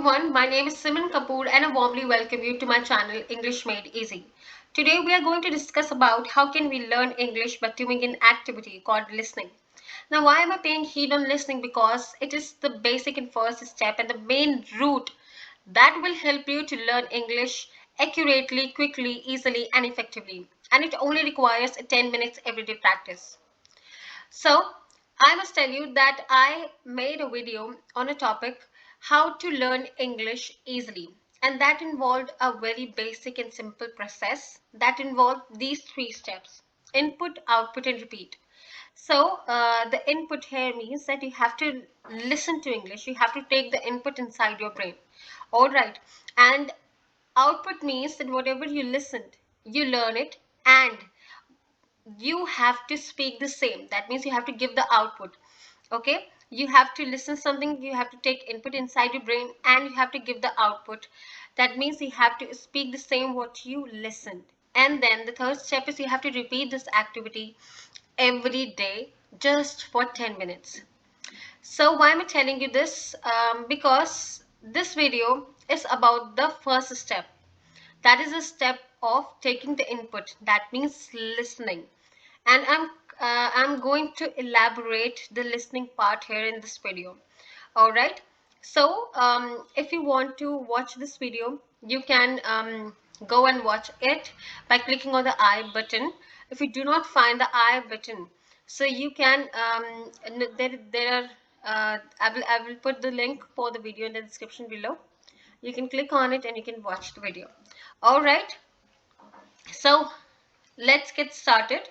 everyone, my name is Simran Kapoor and I warmly welcome you to my channel English Made Easy. Today we are going to discuss about how can we learn English by doing an activity called listening. Now why am I paying heed on listening? Because it is the basic and first step and the main route that will help you to learn English accurately, quickly, easily and effectively. And it only requires 10 minutes everyday practice. So, I must tell you that I made a video on a topic how to learn English easily, and that involved a very basic and simple process that involved these three steps: input, output, and repeat. So, the input here means that you have to listen to English, you have to take the input inside your brain. All right, and output means that whatever you listened, you learn it, and you have to speak the same. That means you have to give the output. Okay, you have to listen something, you have to take input inside your brain, and you have to give the output. That means you have to speak the same what you listened. And then the third step is you have to repeat this activity every day just for 10 minutes. So why am I telling you this? Because this video is about the first step. That is a step of taking the input. That means listening. And I'm going to elaborate the listening part here in this video. All right. So if you want to watch this video, you can go and watch it by clicking on the I button. If you do not find the I button, so you can there are I will put the link for the video in the description below. You can click on it and you can watch the video. All right. So let's get started.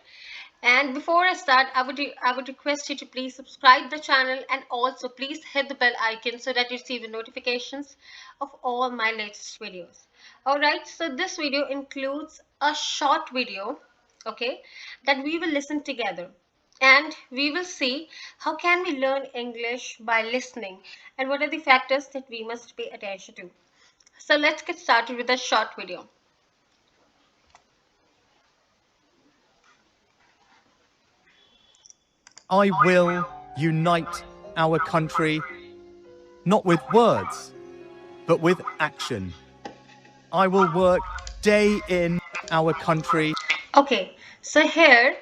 And before I start, I would request you to please subscribe the channel and also please hit the bell icon so that you receive the notifications of all my latest videos. All right, so this video includes a short video, okay, that we will listen together, and we will see how can we learn English by listening and what are the factors that we must pay attention to. So let's get started with a short video. I will unite our country, not with words, but with action. I will work day in our country. Okay, so here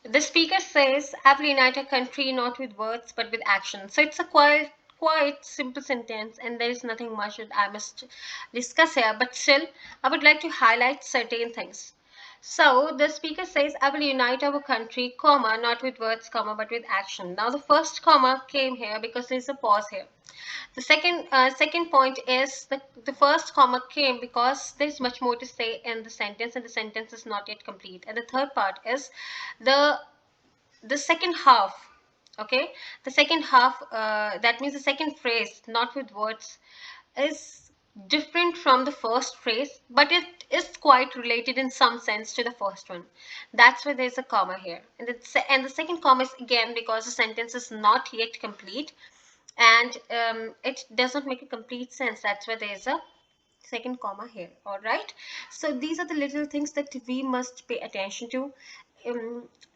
the speaker says, I will unite a country not with words but with action. So it's a quite simple sentence, and there is nothing much that I must discuss here, but still I would like to highlight certain things. So the speaker says, I will unite our country, comma, not with words, comma, but with action. Now the first comma came here because there's a pause here. The second point is the first comma came because there's much more to say in the sentence and the sentence is not yet complete. And the third part is the the second half. Okay, the second half, that means the second phrase, not with words, is different from the first phrase, but it is quite related in some sense to the first one. That's why there's a comma here, and the second comma is again because the sentence is not yet complete, and it doesn't make a complete sense. That's why there's a second comma here. All right, so these are the little things that we must pay attention to,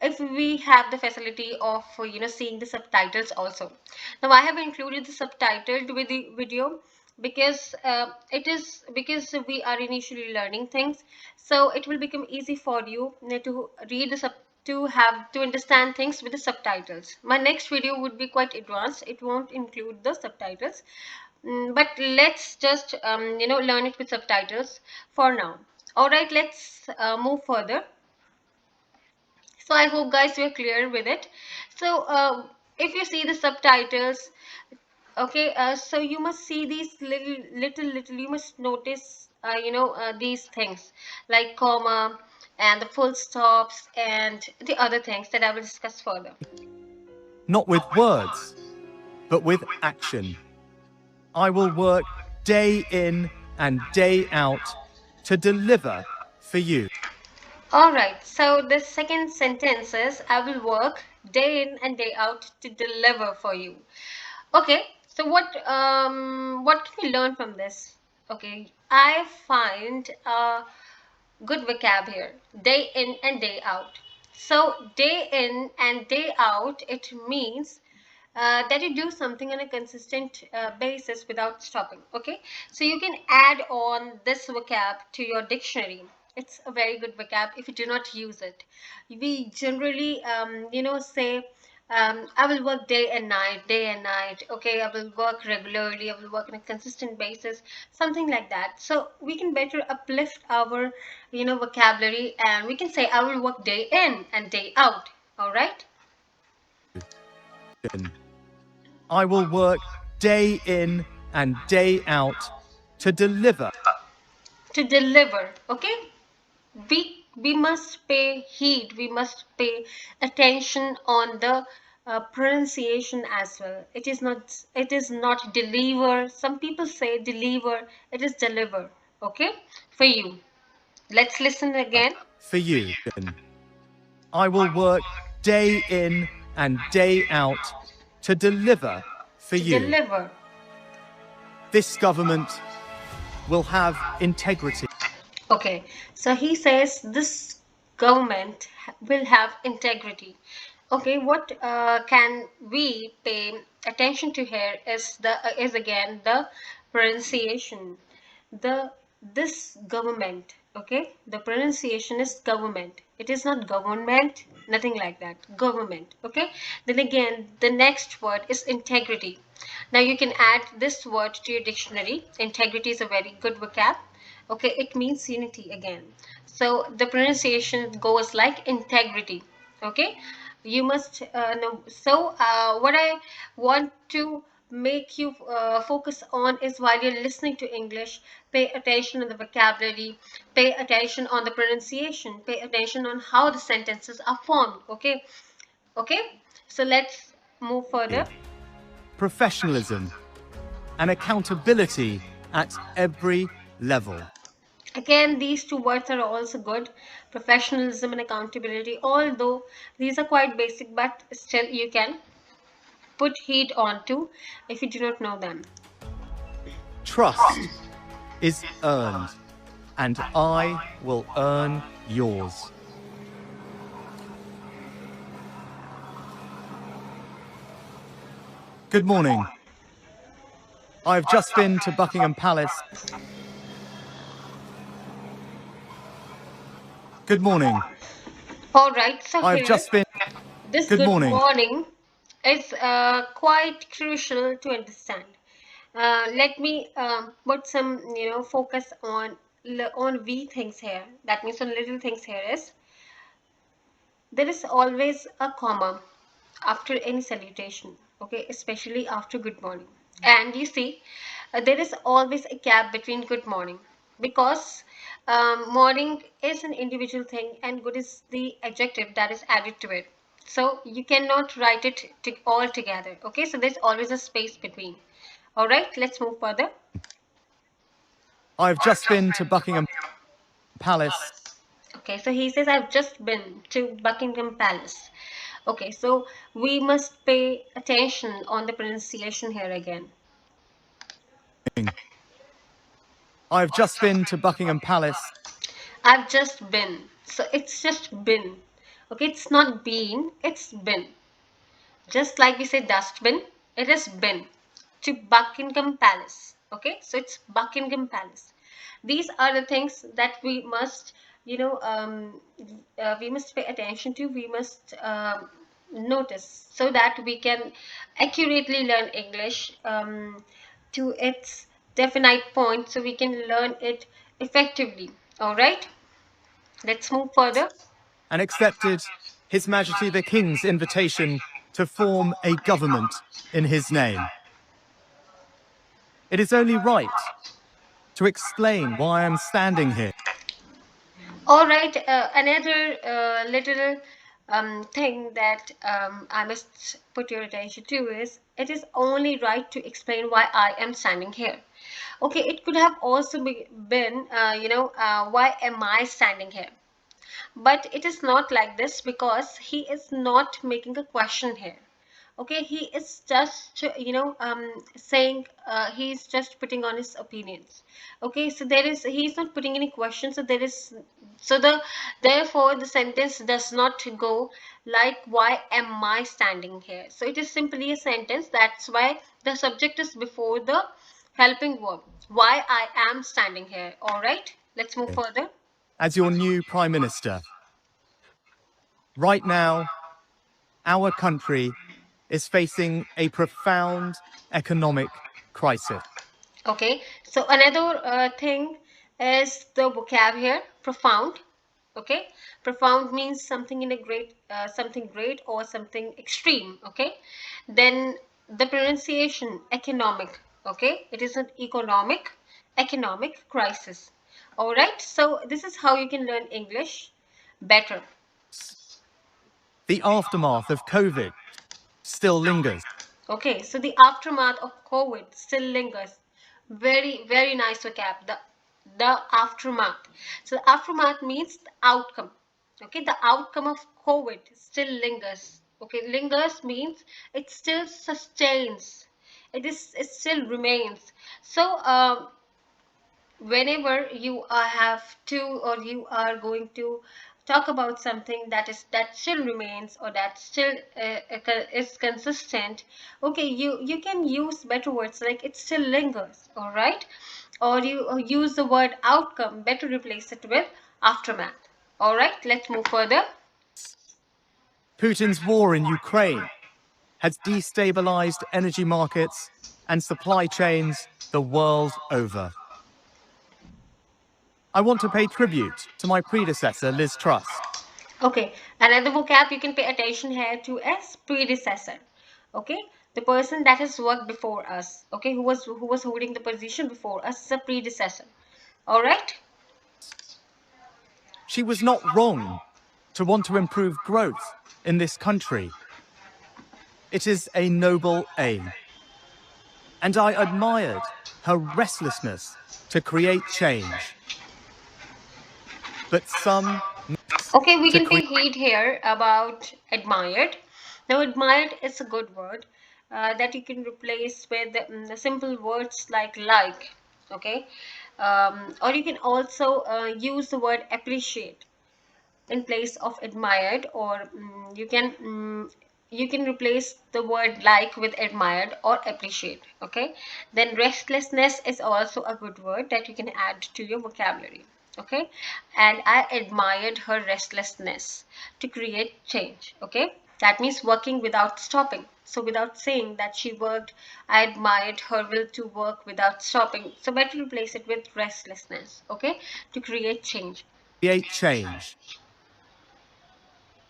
if we have the facility of seeing the subtitles also. Now I have included the subtitled with the video because it is because we are initially learning things, so it will become easy for you to read the to have to understand things with the subtitles. My next video would be quite advanced, it won't include the subtitles. But let's just learn it with subtitles for now. All right, let's move further. So I hope guys you are clear with it. So if you see the subtitles, okay, so you must see these little, you must notice these things like comma and the full stops and the other things that I will discuss further. Not with words, but with action. I will work day in and day out to deliver for you. All right, so the second sentence is I will work day in and day out to deliver for you. Okay, so what can we learn from this? Okay, I find a good vocab here, day in and day out. So day in and day out, it means that you do something on a consistent basis without stopping. Okay, so you can add on this vocab to your dictionary. It's a very good vocab if you do not use it. We generally say I will work day and night. Okay, I will work regularly, I will work on a consistent basis, something like that. So we can better uplift our vocabulary, and we can say I will work day in and day out. All right. I will work day in and day out to deliver. To deliver. Okay, we must pay heed, we must pay attention on the pronunciation as well. It is not deliver. Some people say deliver, it is deliver. Okay, for you. Let's listen again. For you. I will work day in and day out to deliver for To you. deliver. This government will have integrity. Okay, so he says this government will have integrity. Okay, what can we pay attention to here is again the pronunciation. The this government. Okay, the pronunciation is government. It is not government, nothing like that. Government. Okay. Then again, the next word is integrity. Now you can add this word to your dictionary. Integrity is a very good vocab. Okay, it means unity again. So the pronunciation goes like integrity. Okay, you must know. So what I want to make you focus on is, while you're listening to English, pay attention on the vocabulary, pay attention on the pronunciation, pay attention on how the sentences are formed. Okay. Okay, so let's move further. Professionalism and accountability at every level. Again, these two words are also good: professionalism and accountability. Although these are quite basic, but still you can put heed on to if you do not know them. Trust is earned, and I will earn yours. Good morning. I've just been to Buckingham Palace. Good morning. All right, so I've here, just been. this Good good morning. morning is quite crucial to understand. Let me put some, focus on V things here. That means on little things here is there is always a comma after any salutation. Okay, especially after good morning. And you see, there is always a gap between good morning, because morning is an individual thing and good is the adjective that is added to it. So you cannot write it all together. Okay, so there's always a space between. All right, let's move further. I've just been to Buckingham Palace. Okay, so he says, I've just been to Buckingham Palace. Okay, so we must pay attention on the pronunciation here again. I've just been to Buckingham Palace. I've just been. So it's just been. Okay, it's not been, it's been. Just like we say dustbin, it has been to Buckingham Palace. Okay, so it's Buckingham Palace. These are the things that we must, we must pay attention to. We must notice, so that we can accurately learn English to its definite point, so we can learn it effectively. All right, let's move further. And accepted His Majesty the King's invitation to form a government in his name. It is only right to explain why I'm standing here. All right, another little thing that I must put your attention to is, it is only right to explain why I am standing here. Okay, it could have also been, why am I standing here? But it is not like this, because he is not making a question here. Okay, he is just saying, he's just putting on his opinions. Okay, so there is, he's not putting any questions, so there is, so therefore the sentence does not go like, why am I standing here? So it is simply a sentence. That's why the subject is before the helping verb, why I am standing here. All right, let's move further. As your new Prime Minister, right now, our country is facing a profound economic crisis. Okay, so another thing is the vocab here, profound. Okay, profound means something in a great, something great or something extreme. Okay, then the pronunciation, economic. Okay, it is an economic crisis. All right, so this is how you can learn English better. The aftermath of COVID still lingers. Okay, so the aftermath of COVID still lingers. Very, very nice vocab. The aftermath. So the aftermath means the outcome. Okay, the outcome of COVID still lingers. Okay, lingers means it still sustains. It still remains. So whenever you have to, or you are going to talk about something that still remains, or that still is consistent, okay, you can use better words like it still lingers. All right, or you use the word outcome, better replace it with aftermath. All right, let's move further. Putin's war in Ukraine has destabilized energy markets and supply chains the world over. I want to pay tribute to my predecessor, Liz Truss. Okay, another vocab you can pay attention here to is predecessor. Okay, the person that has worked before us. Okay, who was holding the position before us is a predecessor. All right. She was not wrong to want to improve growth in this country. It is a noble aim. And I admired her restlessness to create change. But some Okay, we to can create take heed here about admired. Now, admired is a good word that you can replace with the simple words like. Okay, or you can also use the word appreciate in place of admired, or you can replace the word like with admired or appreciate. Okay, then restlessness is also a good word that you can add to your vocabulary. Okay, and I admired her restlessness to create change. Okay, that means working without stopping. So without saying that she worked, I admired her will to work without stopping. So better replace it with restlessness. Okay, to create change. change.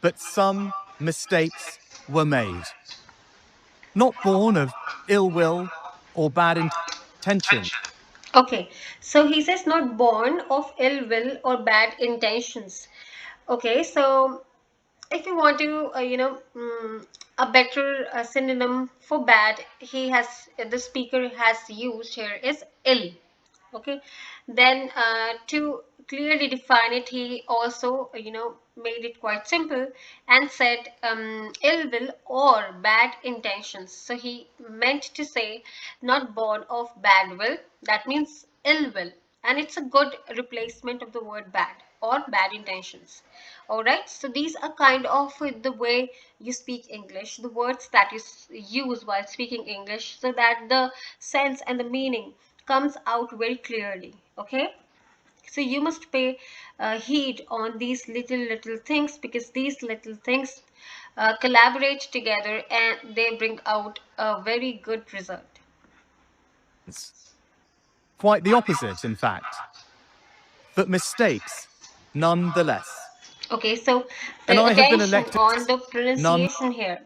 But some mistakes were made. Not born of ill will or bad intention. Okay, so he says not born of ill will or bad intentions. Okay, so if you want to, a better synonym for bad, the speaker has used here is ill. Okay, then to clearly define it, he also made it quite simple and said ill will or bad intentions. So he meant to say not born of bad will, that means ill will, and it's a good replacement of the word bad or bad intentions. All right, so these are kind of the way you speak English, the words that you use while speaking English, so that the sense and the meaning comes out very clearly. Okay, so you must pay heed on these little things, because these little things collaborate together and they bring out a very good result. Quite the opposite, in fact. But mistakes, nonetheless. Okay, so And pay I have been attention elected on the none. pronunciation here.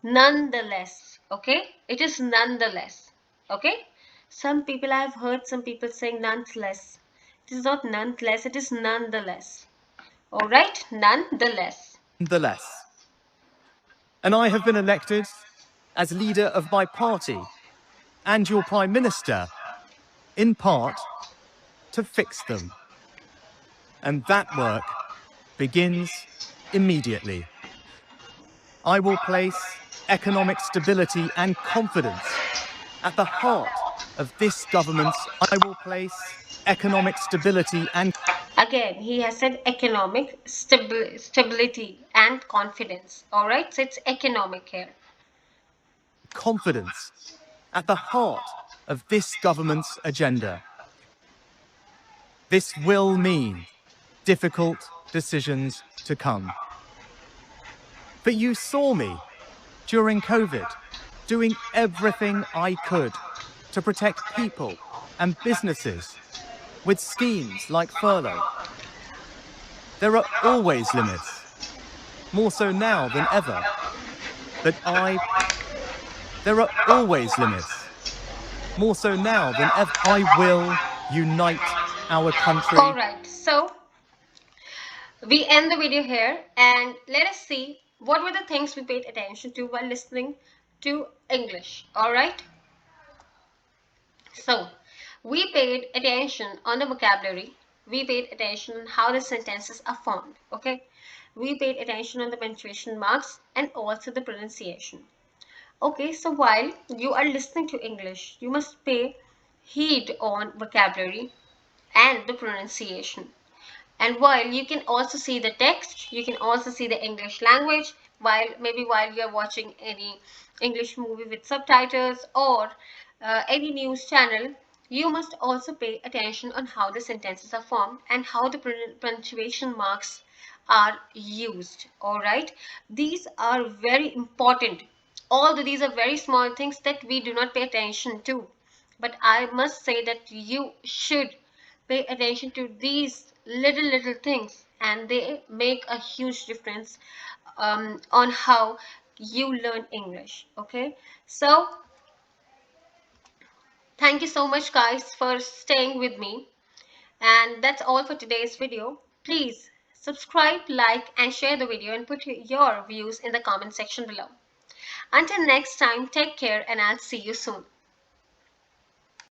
Nonetheless. Okay, it is nonetheless. Okay, some people, I have heard some people saying nonetheless. It is not nonetheless, it is nonetheless. All right, nonetheless. Nonetheless. And I have been elected as leader of my party and your Prime Minister, in part, to fix them. And that work begins immediately. I will place economic stability and confidence. At the heart of this government's, I will place economic stability and Again, he has said economic stability and confidence. All right, so it's economic here. confidence at the heart of this government's agenda. This will mean difficult decisions to come. But you saw me during COVID doing everything I could to protect people and businesses with schemes like furlough. There are always limits, more so now than ever. There are always limits, more so now than ever. I will unite our country. All right, so we end the video here and let us see what were the things we paid attention to while listening to English. All right, so we paid attention on the vocabulary, we paid attention on how the sentences are formed. Okay, we paid attention on the punctuation marks and also the pronunciation. Okay, so while you are listening to English, you must pay heed on vocabulary and the pronunciation. And while you can also see the text, you can also see the English language while you're watching any English movie with subtitles or any news channel, you must also pay attention on how the sentences are formed and how the punctuation marks are used. All right, these are very important, although these are very small things that we do not pay attention to, but I must say that you should pay attention to these little things, and they make a huge difference on how you learn English. Okay, so thank you so much guys for staying with me, and that's all for today's video. Please subscribe, like and share the video and put your views in the comment section below. Until next time, take care and I'll see you soon.